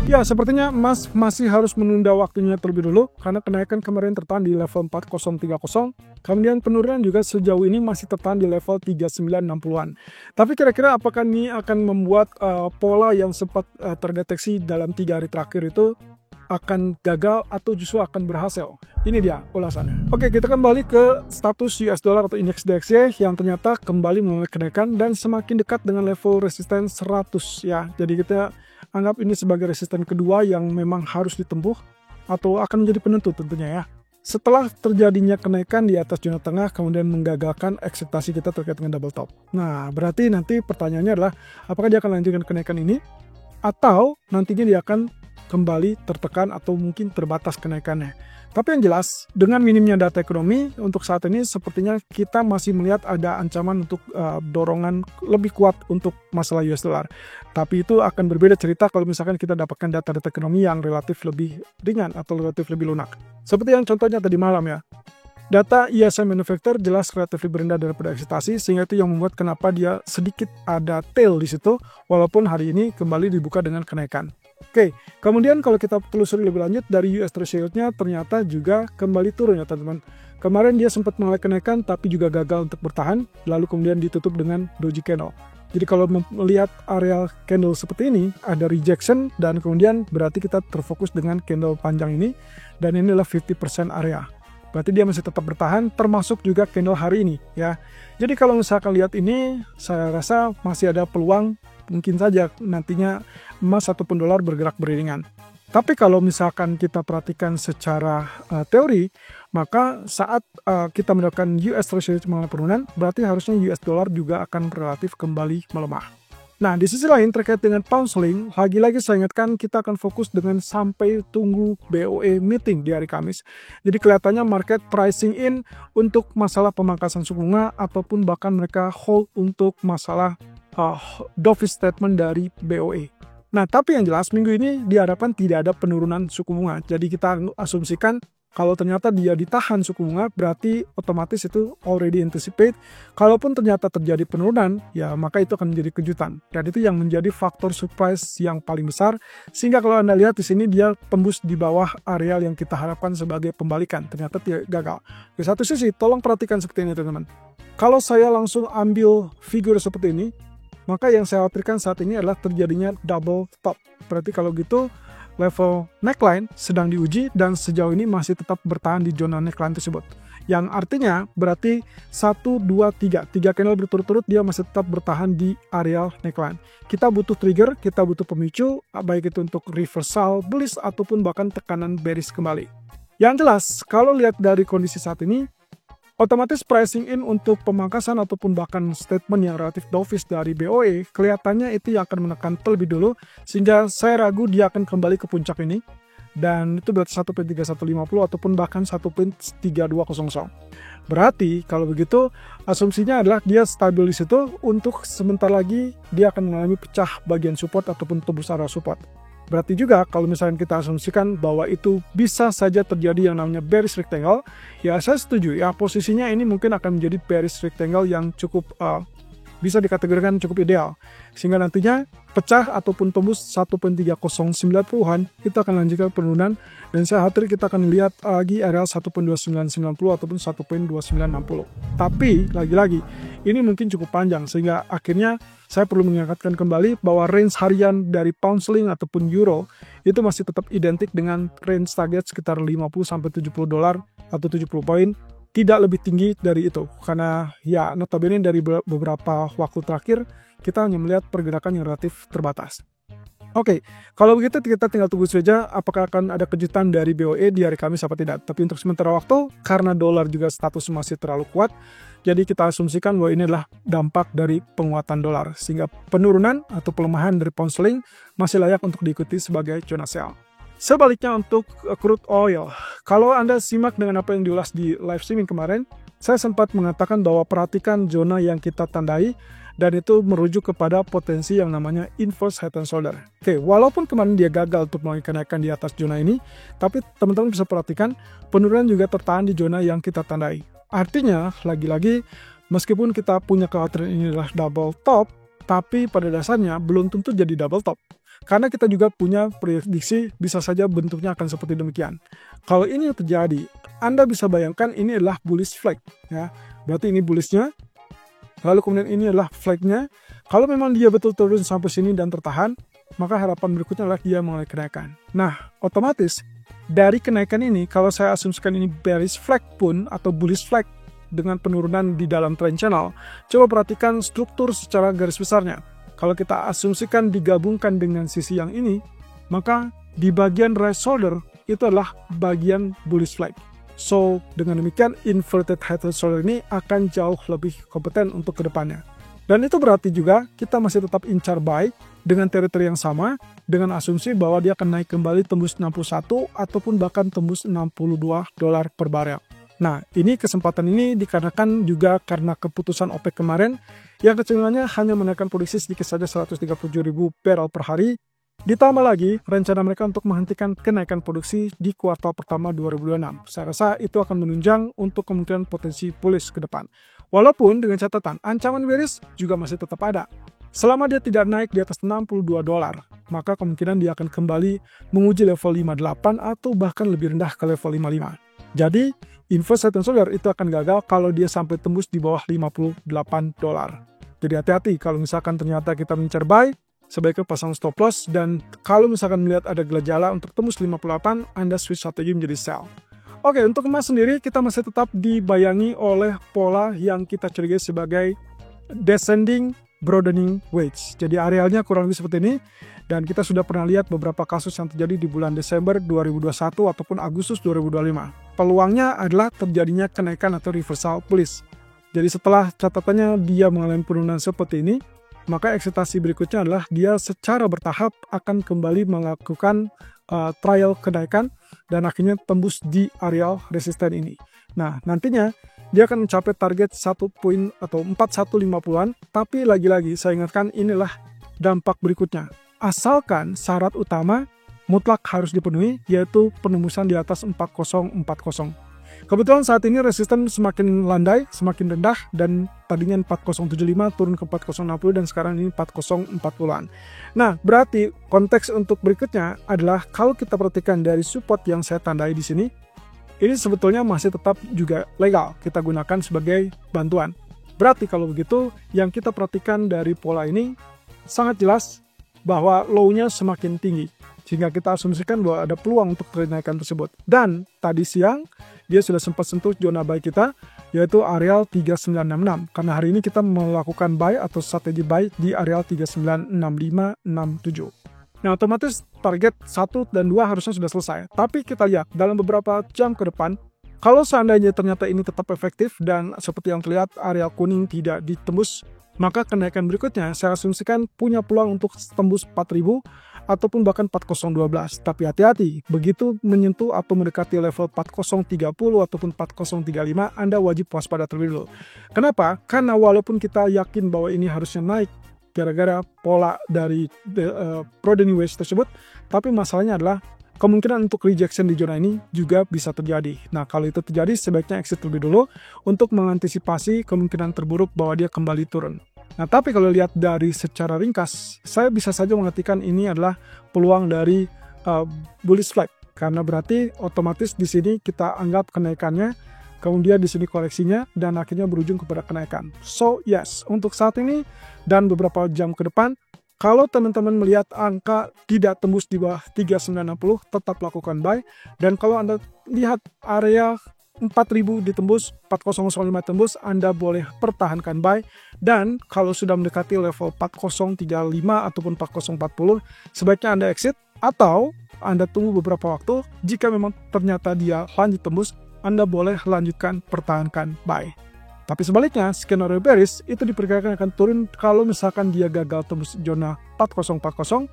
Ya, sepertinya emas masih harus menunda waktunya terlebih dulu karena kenaikan kemarin tertahan di level 4030, kemudian penurunan juga sejauh ini masih tertahan di level 3960-an. Tapi kira-kira apakah ini akan membuat pola yang sempat terdeteksi dalam 3 hari terakhir itu akan gagal atau justru akan berhasil? Ini dia ulasannya. Oke, kita kembali ke status US dollar atau indeks DXY yang ternyata kembali mengalami kenaikan dan semakin dekat dengan level resisten 100 ya. Jadi kita anggap ini sebagai resisten kedua yang memang harus ditempuh atau akan menjadi penentu tentunya ya. Setelah terjadinya kenaikan di atas zona tengah kemudian menggagalkan ekspektasi kita terkait dengan double top. Nah, berarti nanti pertanyaannya adalah apakah dia akan lanjutkan kenaikan ini atau nantinya dia akan kembali tertekan atau mungkin terbatas kenaikannya. Tapi yang jelas, dengan minimnya data ekonomi, untuk saat ini sepertinya kita masih melihat ada ancaman untuk dorongan lebih kuat untuk masalah US dollar. Tapi itu akan berbeda cerita kalau misalkan kita dapatkan data-data ekonomi yang relatif lebih ringan atau relatif lebih lunak. Seperti yang contohnya tadi malam ya. Data ISM Manufacturer jelas relatif lebih rendah daripada ekspektasi, sehingga itu yang membuat kenapa dia sedikit ada tail di situ, walaupun hari ini kembali dibuka dengan kenaikan. Oke, kemudian kalau kita telusuri lebih lanjut dari US Treasury Yield-nya ternyata juga kembali turun ya teman-teman. Kemarin dia sempat mengalami kenaikan tapi juga gagal untuk bertahan, lalu kemudian ditutup dengan doji candle. Jadi kalau melihat area candle seperti ini, ada rejection dan kemudian berarti kita terfokus dengan candle panjang ini, dan ini adalah 50% area. Berarti dia masih tetap bertahan, termasuk juga candle hari ini ya. Jadi kalau misalkan lihat ini, saya rasa masih ada peluang mungkin saja nantinya emas ataupun dolar bergerak beriringan. Tapi kalau misalkan kita perhatikan secara teori, maka saat kita mendapatkan US Treasury mengalami penurunan, berarti harusnya US dollar juga akan relatif kembali melemah. Nah, di sisi lain terkait dengan pound sterling, lagi-lagi saya ingatkan kita akan fokus dengan sampai tunggu BOE meeting di hari Kamis. Jadi kelihatannya market pricing in untuk masalah pemangkasan suku bunga ataupun bahkan mereka hold untuk masalah dovish statement dari BOE. Nah, tapi yang jelas minggu ini diharapkan tidak ada penurunan suku bunga. Jadi kita asumsikan kalau ternyata dia ditahan suku bunga, berarti otomatis itu already anticipate. Kalaupun ternyata terjadi penurunan, ya maka itu akan menjadi kejutan. Dan itu yang menjadi faktor surprise yang paling besar. Sehingga kalau Anda lihat di sini dia tembus di bawah area yang kita harapkan sebagai pembalikan. Ternyata tidak gagal. Di satu sisi, tolong perhatikan seperti ini teman-teman. Kalau saya langsung ambil figur seperti ini, maka yang saya khawatirkan saat ini adalah terjadinya double top. Berarti kalau gitu level neckline sedang diuji dan sejauh ini masih tetap bertahan di zona neckline tersebut. Yang artinya berarti 1, 2, 3 candle berturut-turut dia masih tetap bertahan di area neckline. Kita butuh trigger, kita butuh pemicu, baik itu untuk reversal, bullish ataupun bahkan tekanan bearish kembali. Yang jelas, kalau lihat dari kondisi saat ini, otomatis pricing in untuk pemangkasan ataupun bahkan statement yang relatif dovish dari BOE kelihatannya itu yang akan menekan terlebih dulu, sehingga saya ragu dia akan kembali ke puncak ini dan itu berarti 1.3150 ataupun bahkan 1.3200. Berarti kalau begitu asumsinya adalah dia stabil di situ, untuk sebentar lagi dia akan mengalami pecah bagian support ataupun tembus area support. Berarti juga kalau misalnya kita asumsikan bahwa itu bisa saja terjadi yang namanya bearish rectangle, ya saya setuju ya, posisinya ini mungkin akan menjadi bearish rectangle yang cukup bisa dikategorikan cukup ideal. Sehingga nantinya pecah ataupun tembus 1.3090-an itu akan lanjutkan penurunan, dan saya khawatir kita akan lihat lagi area 1.2990 ataupun 1.2960. Tapi lagi-lagi ini mungkin cukup panjang sehingga akhirnya saya perlu mengingatkan kembali bahwa range harian dari pound sterling ataupun euro itu masih tetap identik dengan range target sekitar 50-70 dolar atau 70 poin. Tidak lebih tinggi dari itu, karena ya notabene dari beberapa waktu terakhir kita hanya melihat pergerakan yang relatif terbatas. Oke, kalau begitu kita tinggal tunggu saja apakah akan ada kejutan dari BOE di hari Kamis apa tidak. Tapi untuk sementara waktu, karena dolar juga status masih terlalu kuat, jadi kita asumsikan bahwa ini adalah dampak dari penguatan dolar, sehingga penurunan atau pelemahan dari pound sterling masih layak untuk diikuti sebagai zona sell. Sebaliknya untuk crude oil, kalau Anda simak dengan apa yang diulas di live streaming kemarin, saya sempat mengatakan bahwa perhatikan zona yang kita tandai, dan itu merujuk kepada potensi yang namanya inverse head and shoulder. Oke, walaupun kemarin dia gagal untuk melakukan kenaikan di atas zona ini, tapi teman-teman bisa perhatikan penurunan juga tertahan di zona yang kita tandai. Artinya, lagi-lagi, meskipun kita punya kekhawatiran ini adalah double top, tapi pada dasarnya belum tentu jadi double top. Karena kita juga punya prediksi bisa saja bentuknya akan seperti demikian. Kalau ini yang terjadi, Anda bisa bayangkan ini adalah bullish flag ya. Berarti ini bullishnya, lalu kemudian ini adalah flagnya. Kalau memang dia betul turun sampai sini dan tertahan, maka harapan berikutnya adalah dia mulai kenaikan. Nah, otomatis dari kenaikan ini, kalau saya asumsikan ini bearish flag pun atau bullish flag dengan penurunan di dalam trend channel, coba perhatikan struktur secara garis besarnya. Kalau kita asumsikan digabungkan dengan sisi yang ini, maka di bagian right shoulder itu adalah bagian bullish flag. So, dengan demikian inverted head and shoulder ini akan jauh lebih kompeten untuk kedepannya. Dan itu berarti juga kita masih tetap incar buy dengan teritori yang sama, dengan asumsi bahwa dia akan naik kembali tembus 61 ataupun bahkan tembus $62 per barel. Nah, ini kesempatan ini dikarenakan juga karena keputusan OPEC kemarin yang kecenderungannya hanya menaikkan produksi sedikit saja 137.000 barrel per hari. Ditambah lagi rencana mereka untuk menghentikan kenaikan produksi di kuartal pertama 2026. Saya rasa itu akan menunjang untuk kemungkinan potensi bullish ke depan. Walaupun dengan catatan ancaman bearish juga masih tetap ada. Selama dia tidak naik di atas $62, maka kemungkinan dia akan kembali menguji level 58 atau bahkan lebih rendah ke level 55. Jadi, inverse head and shoulder itu akan gagal kalau dia sampai tembus di bawah $58. Jadi hati-hati kalau misalkan ternyata kita mengincar buy, sebaiknya pasang stop loss, dan kalau misalkan melihat ada gejala untuk tembus 58, Anda switch strategi menjadi sell. Oke, untuk emas sendiri kita masih tetap dibayangi oleh pola yang kita curigai sebagai descending broadening wedge. Jadi arealnya kurang lebih seperti ini, dan kita sudah pernah lihat beberapa kasus yang terjadi di bulan Desember 2021 ataupun Agustus 2025. Peluangnya adalah terjadinya kenaikan atau reversal bullish. Jadi setelah catatannya dia mengalami penurunan seperti ini, maka eksitasi berikutnya adalah dia secara bertahap akan kembali melakukan trial kenaikan dan akhirnya tembus di areal resisten ini. Nah, nantinya dia akan mencapai target 4150-an, tapi lagi-lagi saya ingatkan inilah dampak berikutnya. Asalkan syarat utama mutlak harus dipenuhi, yaitu penembusan di atas 4040. Kebetulan saat ini resisten semakin landai, semakin rendah, dan tadinya 4075 turun ke 4060 dan sekarang ini 4040-an. Nah, berarti konteks untuk berikutnya adalah kalau kita perhatikan dari support yang saya tandai di sini, ini sebetulnya masih tetap juga legal kita gunakan sebagai bantuan. Berarti kalau begitu, yang kita perhatikan dari pola ini sangat jelas bahwa low-nya semakin tinggi, sehingga kita asumsikan bahwa ada peluang untuk kenaikan tersebut. Dan tadi siang dia sudah sempat sentuh zona buy kita, yaitu areal 3966. Karena hari ini kita melakukan buy atau strategi buy di areal 396567. Nah, otomatis target 1 dan 2 harusnya sudah selesai. Tapi kita lihat dalam beberapa jam ke depan, kalau seandainya ternyata ini tetap efektif dan seperti yang terlihat areal kuning tidak ditembus, maka kenaikan berikutnya saya asumsikan punya peluang untuk tembus 4000 ataupun bahkan 4012. Tapi hati-hati, begitu menyentuh atau mendekati level 4030 ataupun 4035, Anda wajib waspada terlebih dulu. Kenapa? Karena walaupun kita yakin bahwa ini harusnya naik gara-gara pola dari broadening wedge tersebut, tapi masalahnya adalah kemungkinan untuk rejection di zona ini juga bisa terjadi. Nah, kalau itu terjadi, sebaiknya exit terlebih dulu untuk mengantisipasi kemungkinan terburuk bahwa dia kembali turun. Nah, tapi kalau lihat dari secara ringkas, saya bisa saja mengartikan ini adalah peluang dari bullish flag, karena berarti otomatis di sini kita anggap kenaikannya, kemudian di sini koreksinya, dan akhirnya berujung kepada kenaikan. So, yes, untuk saat ini dan beberapa jam ke depan, kalau teman-teman melihat angka tidak tembus di bawah 3960, tetap lakukan buy. Dan kalau Anda lihat area 4000 ditembus, 4005 tembus, Anda boleh pertahankan buy. Dan kalau sudah mendekati level 4035 ataupun 4040, sebaiknya Anda exit atau Anda tunggu beberapa waktu. Jika memang ternyata dia lanjut tembus, Anda boleh lanjutkan pertahankan buy. Tapi sebaliknya, skenario bearish itu diperkirakan akan turun kalau misalkan dia gagal tembus zona 4040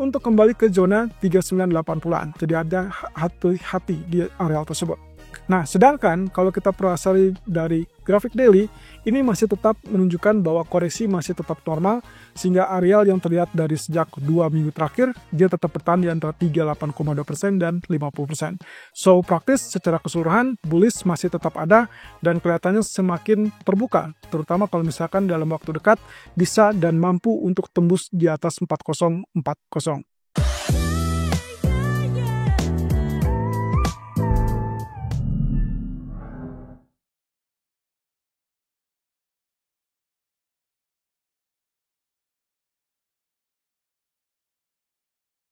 untuk kembali ke zona 3980-an. Jadi ada hati-hati di areal tersebut. Nah, sedangkan kalau kita perasari dari grafik daily, ini masih tetap menunjukkan bahwa koreksi masih tetap normal, sehingga areal yang terlihat dari sejak 2 minggu terakhir, dia tetap bertahan di antara 38,2% dan 50%. So, praktis secara keseluruhan, bullish masih tetap ada, dan kelihatannya semakin terbuka, terutama kalau misalkan dalam waktu dekat bisa dan mampu untuk tembus di atas 4040.